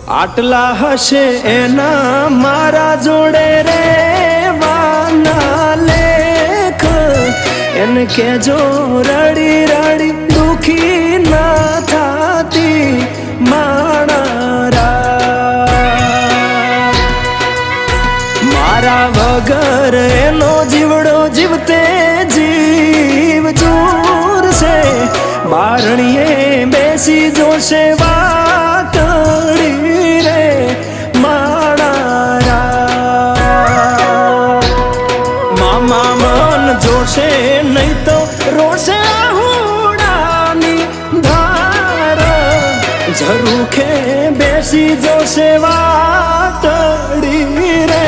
આટલા હશે એના મારા જોડે રે વાના લેખ એને કેજો રડી રડી દુખી ના થાતી માણા મારા વગર એનો જીવડો જીવતે જીવ ચૂર છે બારણીએ બેસી જોશે વાકડી રે માણા મામા મન જોશે નહીં તો રોશે હુડાની ધાર ઝરૂખે બેસી જોશે વાતડી રે